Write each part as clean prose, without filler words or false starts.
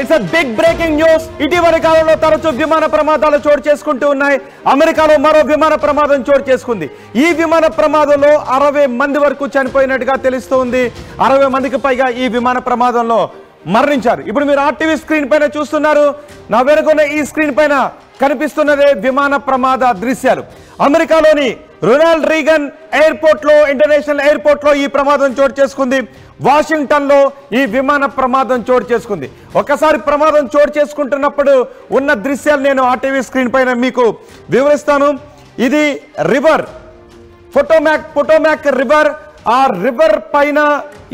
It's big breaking news. ఇటీవలి కాలంలో తరచూ విమాన ప్రమాదాలు చోటు చేసుకుంటూ ఉన్నాయి. అమెరికాలో మరో విమాన ప్రమాదం చోటు చేసుకుంది. ఈ విమాన ప్రమాదంలో 60 మంది వరకు చనిపోయినట్టుగా తెలుస్తోంది. 60 మందికి పైగా ఈ విమాన ప్రమాదంలో మరణించారు. ఇప్పుడు మీరు ఆర్టీవీ స్క్రీన్ పైన చూస్తున్నారు. నా వెనుకున్న ఈ స్క్రీన్ పైన కనిపిస్తున్నదే విమాన ప్రమాద దృశ్యాలు. అమెరికాలోని రొనాల్డ్ రీగన్ ఎయిర్పోర్ట్ లో, ఇంటర్నేషనల్ ఎయిర్పోర్ట్ లో ఈ ప్రమాదం చోటు చేసుకుంది. వాషింగ్టన్ లో ఈ విమాన ప్రమాదం చోటు చేసుకుంది. ఒక్కసారి ప్రమాదం చోటు చేసుకుంటున్నప్పుడు ఉన్న దృశ్యాలు నేను ఆర్టీవీ స్క్రీన్ పైన మీకు వివరిస్తాను. ఇది రివర్ పొటోమాక్ రివర్. ఆ రివర్ పైన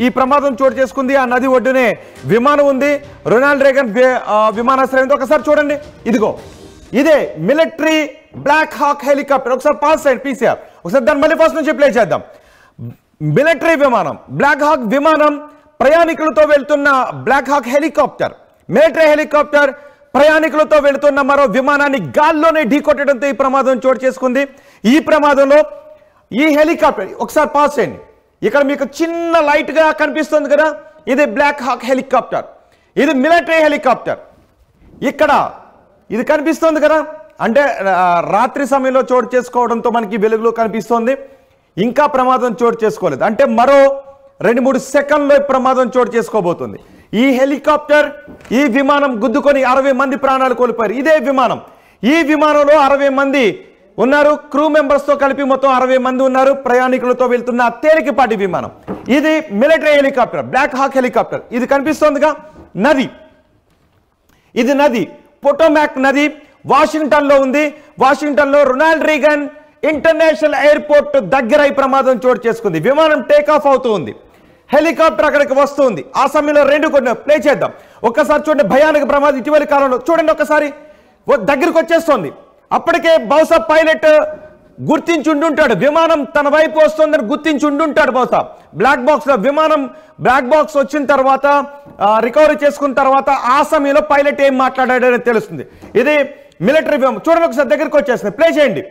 ఈ ప్రమాదం చోటు చేసుకుంది. ఆ నది ఒడ్డునే విమానం ఉంది. రొనాల్డ్ రీగన్ విమానాశ్రయం. ఒకసారి చూడండి, ఇదిగో ఇదే మిలిటరీ బ్లాక్ హాక్ హెలికాప్టర్. ఒకసారి పాస్ అయ్యండి పీసీఆర్. ఒకసారి దాన్ని మళ్ళీ ఫస్ట్ నుంచి ప్లే చేద్దాం. మిలిటరీ విమానం, బ్లాక్ హాక్ విమానం, ప్రయాణికులతో వెళ్తున్న black hawk helicopter, military helicopter ప్రయాణికులతో వెళుతున్న మరో విమానాన్ని గాల్లోనే ఢీకొట్టడంతో ఈ ప్రమాదం చోటు చేసుకుంది. ఈ ప్రమాదంలో ఈ హెలికాప్టర్, ఒకసారి పాస్ చేయండి. ఇక్కడ మీకు చిన్న లైట్ గా కనిపిస్తుంది కదా, ఇది బ్లాక్ హాక్ హెలికాప్టర్, ఇది మిలిటరీ హెలికాప్టర్. ఇక్కడ ఇది కనిపిస్తుంది కదా, అంటే రాత్రి సమయంలో చోటు చేసుకోవడంతో మనకి వెలుగులో కనిపిస్తోంది. ఇంకా ప్రమాదం చోటు చేసుకోలేదు, అంటే మరో 2-3 సెకండ్లో ప్రమాదం చోటు చేసుకోబోతుంది. ఈ హెలికాప్టర్, ఈ విమానం గుద్దుకొని 60 మంది ప్రాణాలు కోల్పోయారు. ఇదే విమానం, ఈ విమానంలో 60 మంది ఉన్నారు. క్రూ మెంబర్స్ తో కలిపి మొత్తం 60 మంది ఉన్నారు. ప్రయాణికులతో వెళ్తున్న తేలికపాటి విమానం. ఇది military helicopter, black hawk helicopter. ఇది కనిపిస్తోందిగా నది, ఇది నది పొటోమాక్ నది. వాషింగ్టన్ లో ఉంది. వాషింగ్టన్ లో రొనాల్డ్ రీగన్ ఇంటర్నేషనల్ ఎయిర్పోర్ట్ దగ్గర ఈ ప్రమాదం చోటు చేసుకుంది. విమానం టేక్ ఆఫ్ అవుతూ ఉంది, హెలికాప్టర్ అక్కడికి వస్తుంది. ఆ సమయంలో 2 కొన్ని ప్లే చేద్దాం. ఒక్కసారి చూడండి, భయానక ప్రమాదం ఇటీవలి కాలంలో. చూడండి ఒకసారి, దగ్గరికి వచ్చేస్తుంది. అప్పటికే బహుశా పైలట్ గుర్తించి ఉండుంటాడు, విమానం తన వైపు వస్తుందని గుర్తించి ఉండుంటాడు బహుశా. బ్లాక్ బాక్స్ లో విమానం బ్లాక్ బాక్స్ వచ్చిన తర్వాత రికవరీ చేసుకున్న తర్వాత ఆ సమయంలో పైలట్ ఏం మాట్లాడాడని తెలుస్తుంది. ఇది మిలిటరీ విమానం. చూడండి ఒకసారి, దగ్గరికి వచ్చేస్తుంది, ప్లే చేయండి.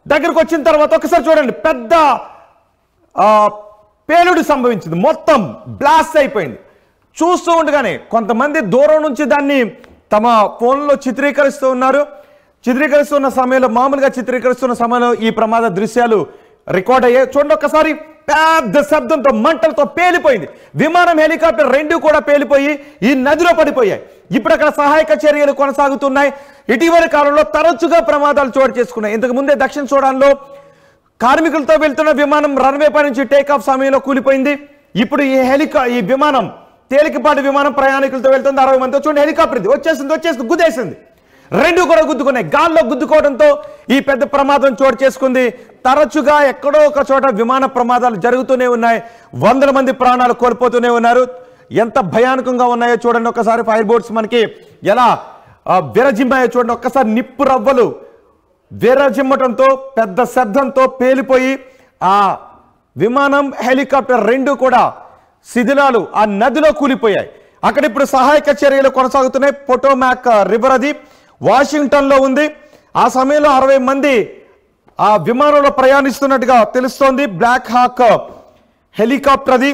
దగ్గరకు వచ్చిన తర్వాత ఒకసారి చూడండి, పెద్ద పేలుడు సంభవించింది, మొత్తం బ్లాస్ట్ అయిపోయింది. చూస్తూ ఉండగానే కొంతమంది దూరం నుంచి దాన్ని తమ ఫోన్లో చిత్రీకరిస్తూ ఉన్నారు. చిత్రీకరిస్తున్న సమయంలో, మామూలుగా చిత్రీకరిస్తున్న సమయంలో ఈ ప్రమాద దృశ్యాలు రికార్డ్ అయ్యాయి. చూడండి ఒక్కసారి, పెద్ద శబ్దంతో మంటలతో పేలిపోయింది విమానం, హెలికాప్టర్ 2 కూడా పేలిపోయి ఈ నదిలో పడిపోయాయి. ఇప్పుడు అక్కడ సహాయక చర్యలు కొనసాగుతున్నాయి. ఇటీవలి కాలంలో తరచుగా ప్రమాదాలు చోటు చేసుకున్నాయి. ఇంతకు ముందే దక్షిణ సూడాన్లో కార్మికులతో వెళ్తున్న విమానం రన్వే పై నుంచి టేక్ ఆఫ్ సమయంలో కూలిపోయింది. ఇప్పుడు ఈ విమానం, తేలికపాటి విమానం ప్రయాణికులతో వెళ్తుంది 60 మందితో. చూడండి, హెలికాప్టర్ ఇది వచ్చేసింది, గుద్దేసింది. 2 కూడా గుద్దుకున్నాయి. గాల్లో గుద్దుకోవడంతో ఈ పెద్ద ప్రమాదం చోటు చేసుకుంది. తరచుగా ఎక్కడో ఒక చోట విమాన ప్రమాదాలు జరుగుతూనే ఉన్నాయి. 100 మంది ప్రాణాలు కోల్పోతూనే ఉన్నారు. ఎంత భయానకంగా ఉన్నాయో చూడండి ఒకసారి. ఫైర్ బోట్స్ మనకి ఎలా విరజిమ్మాయో చూడండి ఒక్కసారి. నిప్పు రవ్వలు విరజిమ్మటంతో పెద్ద శబ్దంతో పేలిపోయి ఆ విమానం, హెలికాప్టర్ 2 కూడా శిథిలాలు ఆ నదిలో కూలిపోయాయి. అక్కడ ఇప్పుడు సహాయక చర్యలు కొనసాగుతున్నాయి. పొటోమాక్ రివర్ అది వాషింగ్టన్ లో ఉంది. ఆ సమయంలో 60 మంది ఆ విమానంలో ప్రయాణిస్తున్నట్టుగా తెలుస్తోంది. బ్లాక్ హాక్ హెలికాప్టర్ అది.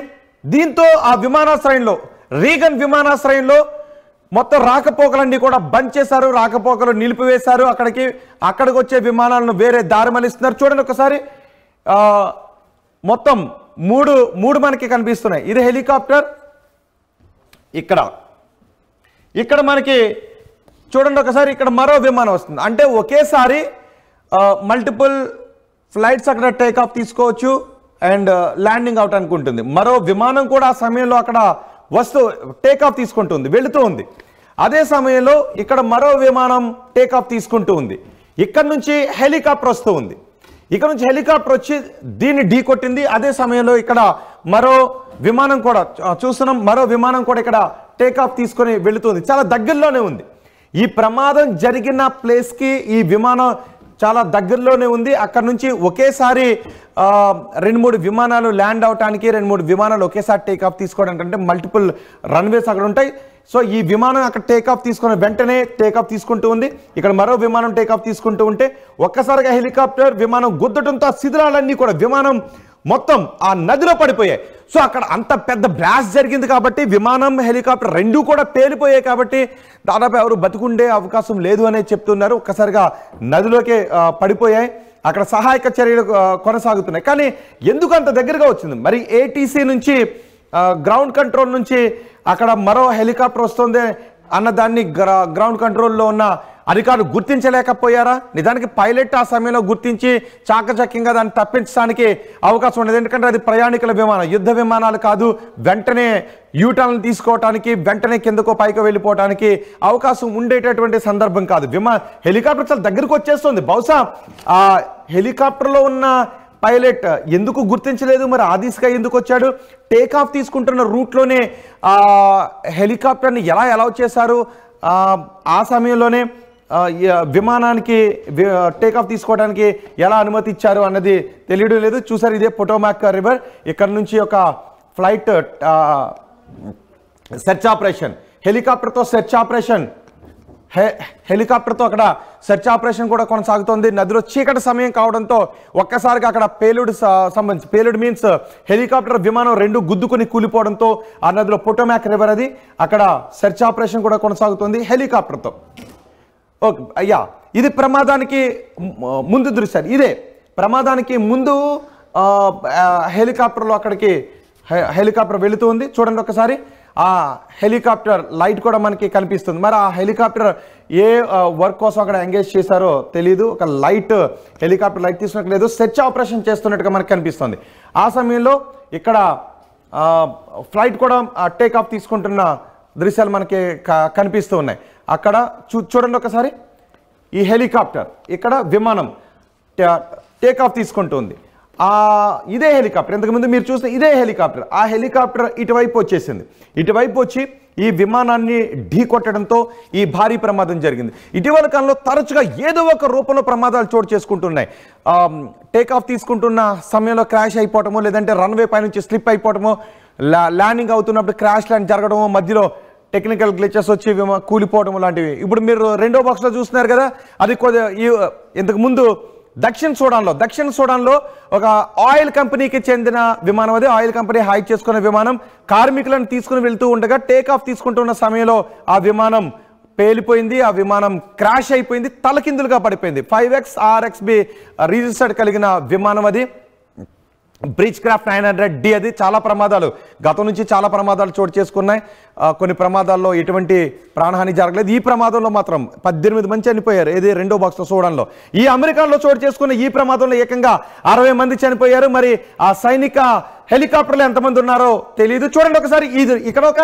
దీంతో ఆ విమానాశ్రయంలో, రీగన్ విమానాశ్రయంలో మొత్తం రాకపోకలన్నీ కూడా బంద్ చేశారు, రాకపోకలు నిలిపివేశారు. అక్కడికి వచ్చే విమానాలను వేరే దారి మళ్ళిస్తున్నారు. చూడండి ఒకసారి, మొత్తం మూడు మనకి కనిపిస్తున్నాయి. ఇది హెలికాప్టర్. ఇక్కడ మనకి చూడండి ఒకసారి, ఇక్కడ మరో విమానం వస్తుంది. అంటే ఒకేసారి మల్టిపుల్ ఫ్లైట్స్ అక్కడ టేక్ ఆఫ్ తీసుకోవచ్చు అండ్ ల్యాండింగ్ అవుట్ అనుకుంటుంది. మరో విమానం కూడా ఆ సమయంలో అక్కడ టేక్ ఆఫ్ తీసుకుంటుంది, వెళుతూ ఉంది. అదే సమయంలో ఇక్కడ మరో విమానం టేక్ ఆఫ్ తీసుకుంటూ ఉంది. ఇక్కడ నుంచి హెలికాప్టర్ వస్తూ ఉంది. ఇక్కడ నుంచి హెలికాప్టర్ వచ్చి దీన్ని ఢీకొట్టింది. అదే సమయంలో ఇక్కడ మరో విమానం కూడా చూస్తున్నాం. మరో విమానం కూడా ఇక్కడ టేక్ ఆఫ్ తీసుకొని వెళుతుంది. చాలా దగ్గరలోనే ఉంది. ఈ ప్రమాదం జరిగిన ప్లేస్కి ఈ విమానం చాలా దగ్గరలోనే ఉంది. అక్కడ నుంచి ఒకేసారి 2-3 విమానాలు ల్యాండ్ అవటానికి, 2-3 విమానాలు ఒకేసారి టేక్ ఆఫ్ తీసుకోవడానికి, అంటే మల్టిపుల్ రన్వేస్ అక్కడ ఉంటాయి. సో ఈ విమానం అక్కడ టేక్ ఆఫ్ తీసుకుని వెంటనే టేక్ ఆఫ్ తీసుకుంటూ ఉంది. ఇక్కడ మరో విమానం టేక్ ఆఫ్ తీసుకుంటూ ఉంటే ఒక్కసారిగా హెలికాప్టర్ విమానం గుద్దటంతో ఆ శిథిలాలన్నీ కూడా, విమానం మొత్తం ఆ నదిలో పడిపోయాయి. సో అక్కడ అంత పెద్ద బ్లాస్ట్ జరిగింది కాబట్టి విమానం హెలికాప్టర్ రెండూ కూడా పేలిపోయాయి కాబట్టి దాదాపు ఎవరు బతుకుండే అవకాశం లేదు అనేది చెప్తున్నారు. ఒక్కసారిగా నదిలోకి పడిపోయాయి. అక్కడ సహాయక చర్యలు కొనసాగుతున్నాయి. కానీ ఎందుకు అంత దగ్గరగా వచ్చింది? మరి ఏటీసీ నుంచి గ్రౌండ్ కంట్రోల్ నుంచి అక్కడ మరో హెలికాప్టర్ వస్తుంది అన్న దాన్ని గ్రౌండ్ కంట్రోల్లో ఉన్న అధికారులు గుర్తించలేకపోయారా? నిజానికి పైలట్ ఆ సమయంలో గుర్తించి చాకచక్యంగా దాన్ని తప్పించడానికి అవకాశం ఉండదు. ఎందుకంటే అది ప్రయాణికుల విమానం, యుద్ధ విమానాలు కాదు. వెంటనే యూటర్న్ తీసుకోవడానికి, వెంటనే కిందకో పైకి వెళ్ళిపోవడానికి అవకాశం ఉండేటటువంటి సందర్భం కాదు. హెలికాప్టర్ చాలా దగ్గరకు వచ్చేస్తుంది. బహుశా ఆ హెలికాప్టర్లో ఉన్న పైలట్ ఎందుకు గుర్తించలేదు? మరి ఆ దిశగా ఎందుకు వచ్చాడు? టేక్ ఆఫ్ తీసుకుంటున్న రూట్లోనే హెలికాప్టర్ని ఎలా అలౌ చేశారు? ఆ సమయంలోనే విమానానికి టేకాఫ్ తీసుకోవడానికి ఎలా అనుమతి ఇచ్చారు అన్నది తెలియడం లేదు. చూసారు, ఇదే పొటోమాక్ రివర్. ఇక్కడ నుంచి ఒక ఫ్లైట్ సెర్చ్ ఆపరేషన్, హెలికాప్టర్తో సెర్చ్ ఆపరేషన్, హెలికాప్టర్తో అక్కడ సెర్చ్ ఆపరేషన్ కూడా కొనసాగుతోంది. నదిలో చీకటి సమయం కావడంతో ఒక్కసారిగా అక్కడ పేలుడు సంబంధించి, పేలుడు మీన్స్ హెలికాప్టర్ విమానం రెండు గుద్దుకుని కూలిపోవడంతో ఆ నదిలో పొటోమాక్ రివర్ అది అక్కడ సెర్చ్ ఆపరేషన్ కూడా కొనసాగుతోంది హెలికాప్టర్తో. ఓకే అయ్యా, ఇది ప్రమాదానికి ముందు దృశ్యాలు. ఇదే ప్రమాదానికి ముందు హెలికాప్టర్లో అక్కడికి హెలికాప్టర్ వెళుతూ ఉంది. చూడండి ఒకసారి, ఆ హెలికాప్టర్ లైట్ కూడా మనకి కనిపిస్తుంది. మరి ఆ హెలికాప్టర్ ఏ వర్క్ కోసం అక్కడ ఎంగేజ్ చేశారో తెలియదు. ఒక లైట్, హెలికాప్టర్ లైట్ తీసుకున్నట్లేదు, సెర్చ్ ఆపరేషన్ చేస్తున్నట్టుగా మనకు కనిపిస్తుంది. ఆ సమయంలో ఇక్కడ ఫ్లైట్ కూడా టేక్ ఆఫ్ తీసుకుంటున్న దృశ్యాలు మనకి కనిపిస్తూ ఉన్నాయి. అక్కడ చూడండి ఒకసారి, ఈ హెలికాప్టర్, ఇక్కడ విమానం టేక్ ఆఫ్ తీసుకుంటుంది. ఇదే హెలికాప్టర్, ఇంతకుముందు మీరు చూసిన ఇదే హెలికాప్టర్, ఆ హెలికాప్టర్ ఇటువైపు వచ్చేసింది. ఇటువైపు వచ్చి ఈ విమానాన్ని ఢీ కొట్టడంతో ఈ భారీ ప్రమాదం జరిగింది. ఇటీవల కాలంలో తరచుగా ఏదో ఒక రూపంలో ప్రమాదాలు చోటు చేసుకుంటున్నాయి. టేక్ ఆఫ్ తీసుకుంటున్న సమయంలో క్రాష్ అయిపోవటమో, లేదంటే రన్వే పై నుంచి స్లిప్ అయిపోవటమో, ల్యాండింగ్ అవుతున్నప్పుడు క్రాష్ ల్యాండ్ జరగడమో, మధ్యలో టెక్నికల్ గ్లిచెస్ వచ్చి కూలిపోవడం లాంటివి. ఇప్పుడు మీరు రెండో బాక్స్లో చూస్తున్నారు కదా, అది ఇంతకు ముందు దక్షిణ సూడాన్లో ఒక ఆయిల్ కంపెనీకి చెందిన విమానం. అది ఆయిల్ కంపెనీ హైక్ చేసుకున్న విమానం కార్మికులను తీసుకుని వెళ్తూ ఉండగా టేక్ ఆఫ్ తీసుకుంటున్న సమయంలో ఆ విమానం పేలిపోయింది. ఆ విమానం క్రాష్ అయిపోయింది, తలకిందులుగా పడిపోయింది. 5X RXB రిజిస్టర్డ్ కలిగిన విమానం అది. బ్రిడ్జ్ క్రాఫ్ట్ 900D అది. చాలా ప్రమాదాలు, గతం నుంచి చాలా ప్రమాదాలు చోటు చేసుకున్నాయి. కొన్ని ప్రమాదాల్లో ఎటువంటి ప్రాణహాని జరగలేదు. ఈ ప్రమాదంలో మాత్రం 18 మంది చనిపోయారు. ఏది రెండో బాక్స్లో చూడంలో. ఈ అమెరికాలో చోటు చేసుకున్న ఈ ప్రమాదంలో ఏకంగా 60 మంది చనిపోయారు. మరి ఆ సైనిక హెలికాప్టర్లో ఎంతమంది ఉన్నారో తెలియదు. చూడండి ఒకసారి, ఇది ఇక్కడ ఒక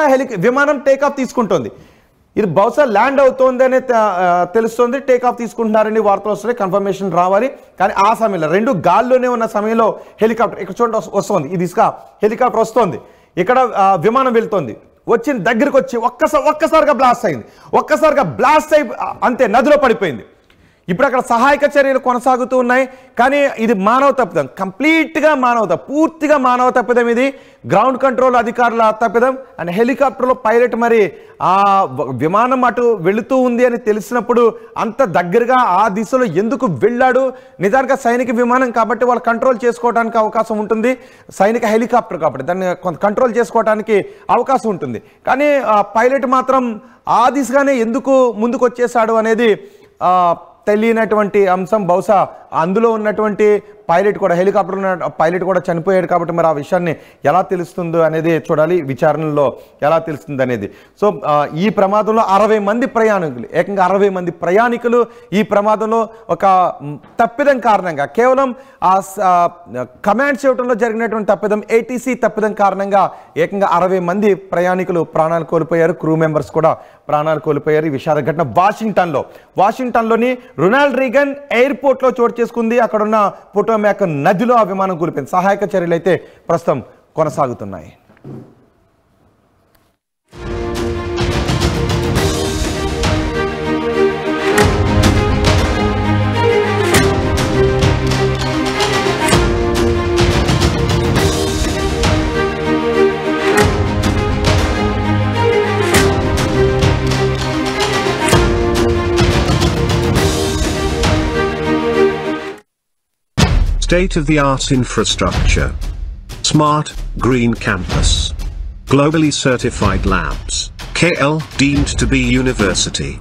విమానం టేక్ ఆఫ్ తీసుకుంటుంది. ఇది బహుశా ల్యాండ్ అవుతోంది అని తెలుస్తుంది. టేక్ ఆఫ్ తీసుకుంటున్నారని వార్తలు వస్తున్నాయి, కన్ఫర్మేషన్ రావాలి. కానీ ఆ సమయంలో రెండు గాల్లోనే ఉన్న సమయంలో హెలికాప్టర్ ఇక్కడ చూడండి వస్తుంది. ఇది ఇసుక హెలికాప్టర్ వస్తుంది, ఇక్కడ విమానం వెళ్తుంది. వచ్చిన దగ్గరికి వచ్చి ఒక్కసారిగా బ్లాస్ట్ అయింది. ఒక్కసారిగా బ్లాస్ట్ అయి అంతే నదిలో పడిపోయింది. ఇప్పుడు అక్కడ సహాయక చర్యలు కొనసాగుతూ ఉన్నాయి. కానీ ఇది మానవ తప్పిదం, కంప్లీట్గా పూర్తిగా మానవ తప్పిదం. ఇది గ్రౌండ్ కంట్రోల్ అధికారుల తప్పిదం. అండ్ హెలికాప్టర్లో పైలట్ మరి ఆ విమానం అటు వెళుతూ ఉంది అని తెలిసినప్పుడు అంత దగ్గరగా ఆ దిశలో ఎందుకు వెళ్ళాడు? నిజానికి సైనిక విమానం కాబట్టి వాళ్ళు కంట్రోల్ చేసుకోవడానికి అవకాశం ఉంటుంది. సైనిక హెలికాప్టర్ కాబట్టి దాన్ని కొంత కంట్రోల్ చేసుకోవడానికి అవకాశం ఉంటుంది. కానీ పైలట్ మాత్రం ఆ దిశగానే ఎందుకు ముందుకు వచ్చేసాడు అనేది తెలియనటువంటి అంశం. బహుశా అందులో ఉన్నటువంటి పైలట్ కూడా, హెలికాప్టర్ ఉన్న పైలట్ కూడా చనిపోయాడు కాబట్టి మరి ఆ విషయాన్ని ఎలా తెలుస్తుందో అనేది చూడాలి, విచారణలో ఎలా తెలుస్తుంది అనేది. సో ఈ ప్రమాదంలో 60 మంది ప్రయాణికులు, ఏకంగా 60 మంది ప్రయాణికులు ఈ ప్రమాదంలో ఒక తప్పిదం కారణంగా, కేవలం ఆ కమాండ్స్ ఇవ్వడంలో జరిగినటువంటి తప్పిదం, ఏటీసీ తప్పిదం కారణంగా ఏకంగా 60 మంది ప్రయాణికులు ప్రాణాలు కోల్పోయారు. క్రూ మెంబర్స్ కూడా ప్రాణాలు కోల్పోయారు. ఈ విషాద ఘటన వాషింగ్టన్లోని రొనాల్డ్ రీగన్ ఎయిర్పోర్ట్లో చోటు చేసుకుంది. అక్కడున్న పొటోమాక్ నదిలో ఆ విమానం కూలిపోయింది. సహాయక చర్యలు అయితే ప్రస్తుతం కొనసాగుతున్నాయి. State-of-the-art infrastructure. Smart, green campus. Globally certified labs. KL deemed to be university.